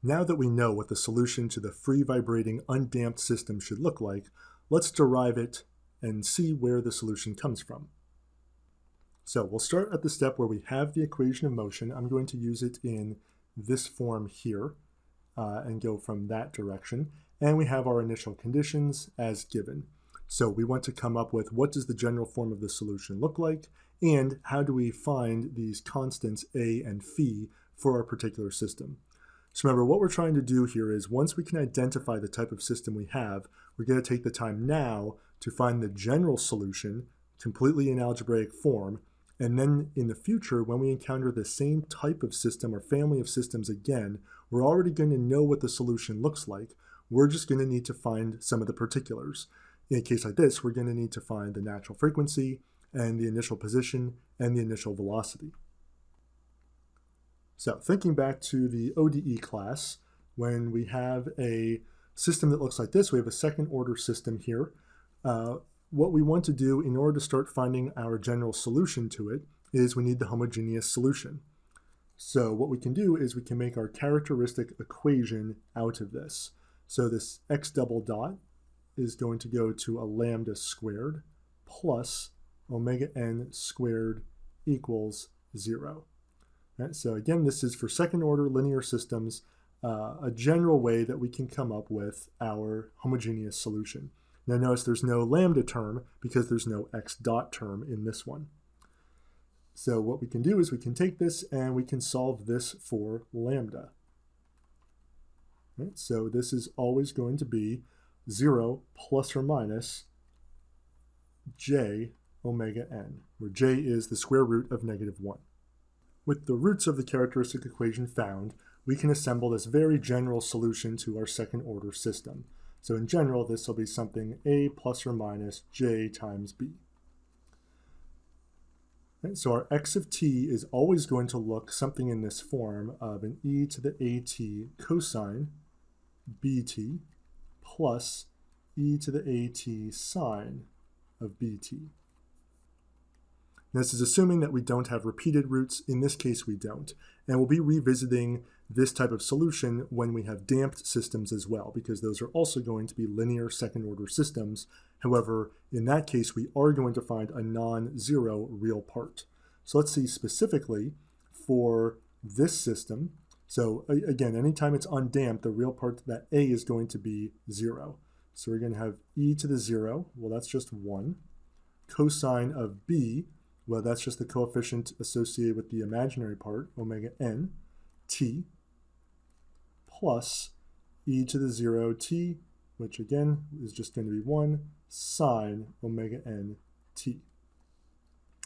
Now that we know what the solution to the free vibrating undamped system should look like, let's derive it and see where the solution comes from. So we'll start at the step where we have the equation of motion. I'm going to use it in this form here and go from that direction. And we have our initial conditions as given. So we want to come up with what does the general form of the solution look like, and how do we find these constants a and phi for our particular system. So remember, what we're trying to do here is once we can identify the type of system we have, we're going to take the time now to find the general solution completely in algebraic form. And then in the future, when we encounter the same type of system or family of systems again, we're already going to know what the solution looks like. We're just going to need to find some of the particulars. In a case like this, we're going to need to find the natural frequency and the initial position and the initial velocity. So thinking back to the ODE class, when we have a system that looks like this, we have a second order system here. What we want to do in order to start finding our general solution to it is we need the homogeneous solution. So what we can do is we can make our characteristic equation out of this. So this x double dot is going to go to a lambda squared plus omega n squared equals 0. Right, so again, this is for second order linear systems, a general way that we can come up with our homogeneous solution. Now notice there's no lambda term because there's no x dot term in this one. So what we can do is we can take this and we can solve this for lambda. Right, so this is always going to be 0 plus or minus j omega n, where j is the square root of -1. With the roots of the characteristic equation found, we can assemble this very general solution to our second order system. So in general, this will be something a plus or minus j times b. And so our x of t is always going to look something in this form of an e to the at cosine bt plus e to the at sine of bt. Now, this is assuming that we don't have repeated roots. In this case, we don't. And we'll be revisiting this type of solution when we have damped systems as well, because those are also going to be linear second-order systems. However, in that case, we are going to find a non-zero real part. So let's see specifically for this system. So again, anytime it's undamped, the real part, that a is going to be 0. So we're going to have e to the 0. Well, that's just 1. Cosine of b. Well, that's just the coefficient associated with the imaginary part, omega n, t, plus e to the 0 t, which again is just going to be 1, sine omega n t.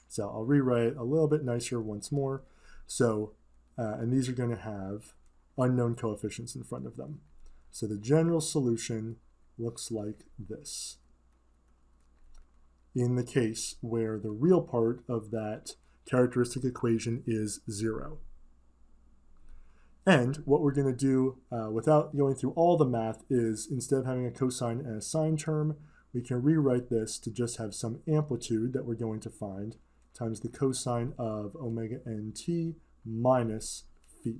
So I'll rewrite a little bit nicer once more. So, and these are going to have unknown coefficients in front of them. So the general solution looks like this. In the case where the real part of that characteristic equation is 0. And what we're going to do without going through all the math is instead of having a cosine and a sine term, we can rewrite this to just have some amplitude that we're going to find times the cosine of omega nt minus phi.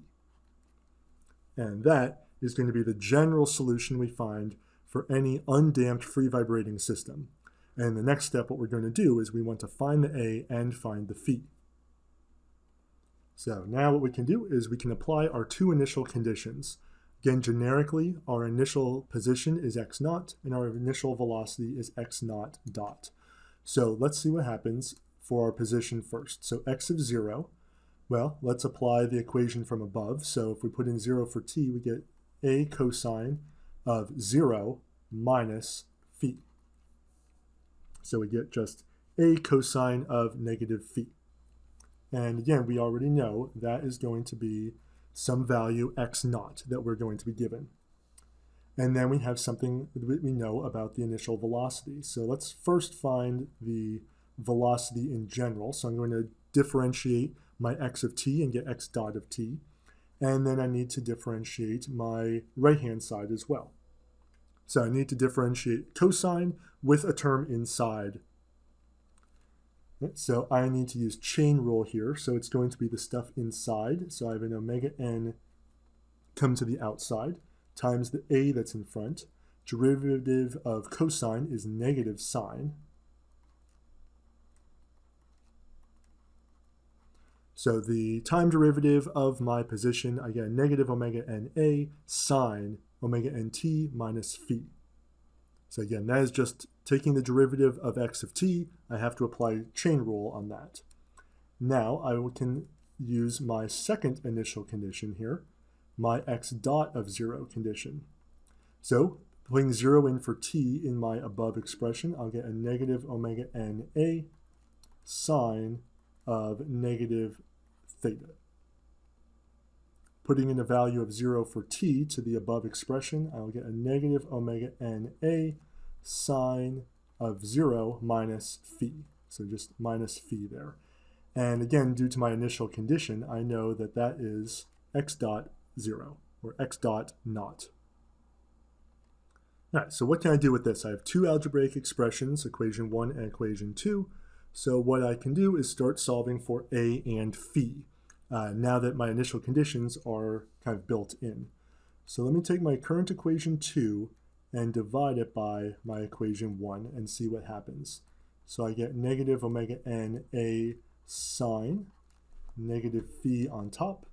And that is going to be the general solution we find for any undamped free vibrating system. And the next step, what we're going to do is we want to find the a and find the phi. So now what we can do is we can apply our two initial conditions. Again, generically, our initial position is x naught, and our initial velocity is x naught dot. So let's see what happens for our position first. So x of 0, well, let's apply the equation from above. So if we put in 0 for t, we get a cosine of 0 minus phi. So we get just a cosine of negative phi. And again, we already know that is going to be some value x naught that we're going to be given. And then we have something that we know about the initial velocity. So let's first find the velocity in general. So I'm going to differentiate my x of t and get x dot of t. And then I need to differentiate my right-hand side as well. So I need to differentiate cosine with a term inside. So I need to use chain rule here. So it's going to be the stuff inside. So I have an omega n come to the outside, times the a that's in front. Derivative of cosine is negative sine. So the time derivative of my position, I get negative omega na sine omega nt minus phi. So again, that is just taking the derivative of x of t. I have to apply chain rule on that. Now I can use my second initial condition here, my x dot of 0 condition. So putting 0 in for t in my above expression, I'll get a negative omega na sine of negative theta. Putting in a value of 0 for t to the above expression, I'll get a negative omega na sine of 0 minus phi. So just minus phi there. And again, due to my initial condition, I know that that is x dot 0, or x dot naught. All right, so what can I do with this? I have two algebraic expressions, equation 1 and equation 2. So what I can do is start solving for a and phi, now that my initial conditions are kind of built in. So let me take my current equation 2 and divide it by my equation 1 and see what happens. So I get negative omega na sine, negative phi on top,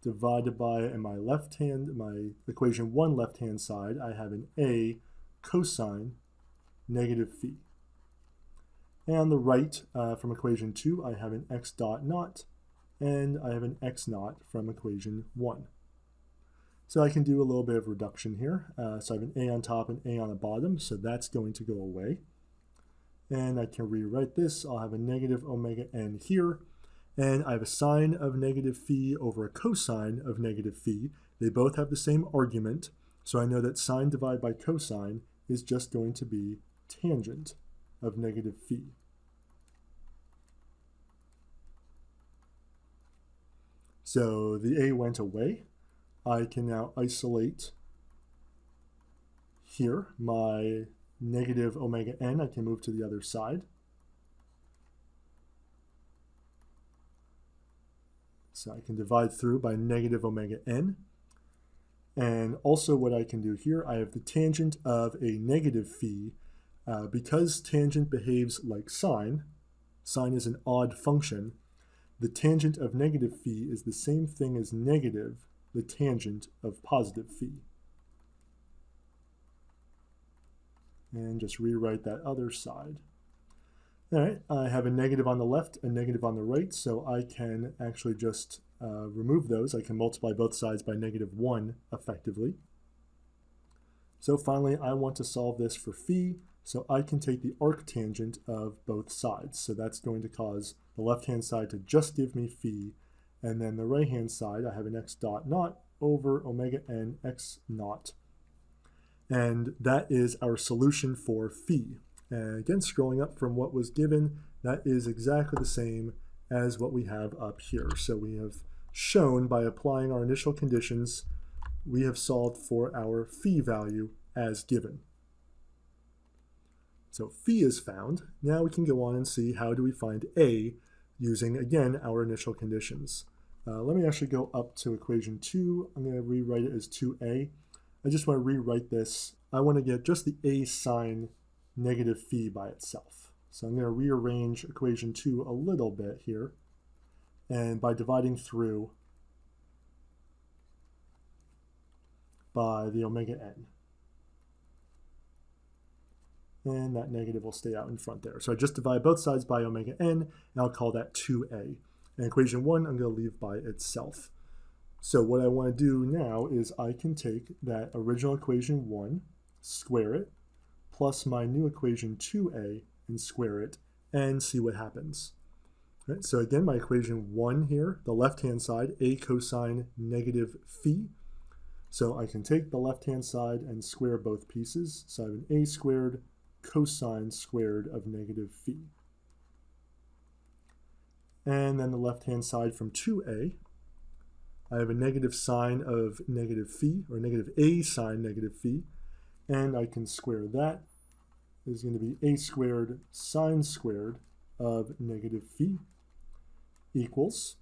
divided by, in my left hand, my equation 1 left-hand side, I have an a cosine negative phi. And on the right, from equation 2, I have an x dot naught, and I have an x naught from equation 1. So I can do a little bit of reduction here. So I have an a on top and a on the bottom, so that's going to go away. And I can rewrite this. I'll have a negative omega n here, and I have a sine of negative phi over a cosine of negative phi. They both have the same argument, so I know that sine divided by cosine is just going to be tangent of negative phi. So the a went away. I can now isolate here my negative omega n. I can move to the other side. So I can divide through by negative omega n. And also what I can do here, I have the tangent of a negative phi. Because tangent behaves like sine is an odd function, the tangent of negative phi is the same thing as negative the tangent of positive phi. And just rewrite that other side. All right, I have a negative on the left, a negative on the right, so I can actually just remove those. I can multiply both sides by negative 1 effectively. So finally, I want to solve this for phi, so I can take the arctangent of both sides. So that's going to cause the left-hand side to just give me phi, and then the right-hand side, I have an x dot naught over omega n x naught. And that is our solution for phi. And again, scrolling up from what was given, that is exactly the same as what we have up here. So we have shown by applying our initial conditions, we have solved for our phi value as given. So phi is found. Now we can go on and see how do we find a using, again, our initial conditions. Let me actually go up to equation 2. I'm going to rewrite it as 2a. I just want to rewrite this. I want to get just the a sine negative phi by itself. So I'm going to rearrange equation 2 a little bit here. And by dividing through by the omega n. And that negative will stay out in front there. So I just divide both sides by omega n, and I'll call that 2a. And equation 1 I'm going to leave by itself. So what I want to do now is I can take that original equation 1, square it, plus my new equation 2a, and square it, and see what happens. Right, so again, my equation 1 here, the left-hand side, a cosine negative phi. So I can take the left-hand side and square both pieces. So I have an a squared cosine squared of negative phi. And then the left-hand side from 2a, I have a negative sine of negative phi, or negative a sine negative phi, and I can square that. Is going to be a squared sine squared of negative phi equals,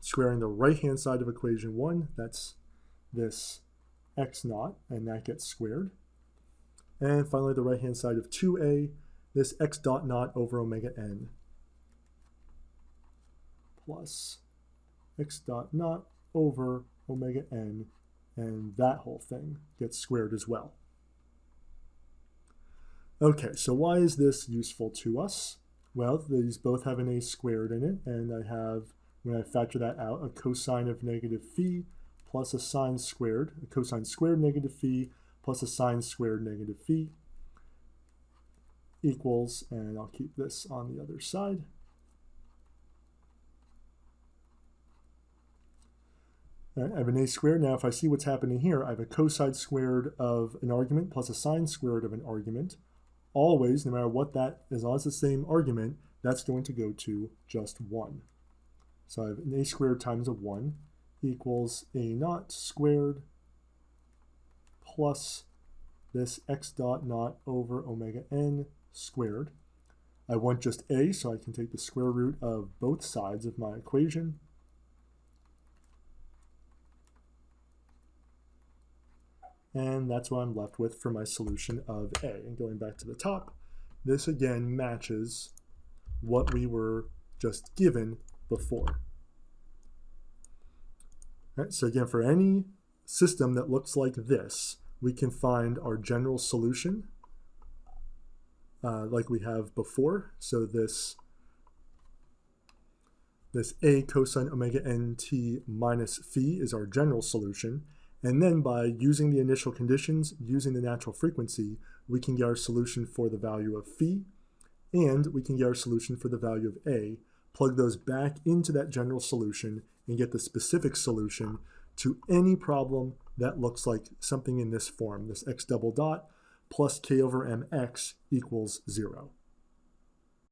squaring the right-hand side of equation 1, that's this x naught, and that gets squared. And finally, the right-hand side of 2a, this x dot naught over omega n plus x dot naught over omega n, and that whole thing gets squared as well. Okay, so why is this useful to us? Well, these both have an a squared in it, and I have, when I factor that out, a cosine of negative phi plus a sine squared, a cosine squared negative phi plus a sine squared negative phi equals, and I'll keep this on the other side, I have an a squared. Now, if I see what's happening here, I have a cosine squared of an argument plus a sine squared of an argument. Always, no matter what that is, as long as it's the same argument, that's going to go to just 1. So I have an a squared times a 1 equals a naught squared plus this x dot naught over omega n squared. I want just a, so I can take the square root of both sides of my equation. And that's what I'm left with for my solution of a. And going back to the top, this again matches what we were just given before. All right, so again, for any system that looks like this, we can find our general solution like we have before. So this a cosine omega nt minus phi is our general solution. And then by using the initial conditions, using the natural frequency, we can get our solution for the value of phi, and we can get our solution for the value of a, plug those back into that general solution, and get the specific solution to any problem that looks like something in this form, this x double dot plus k over mx equals 0.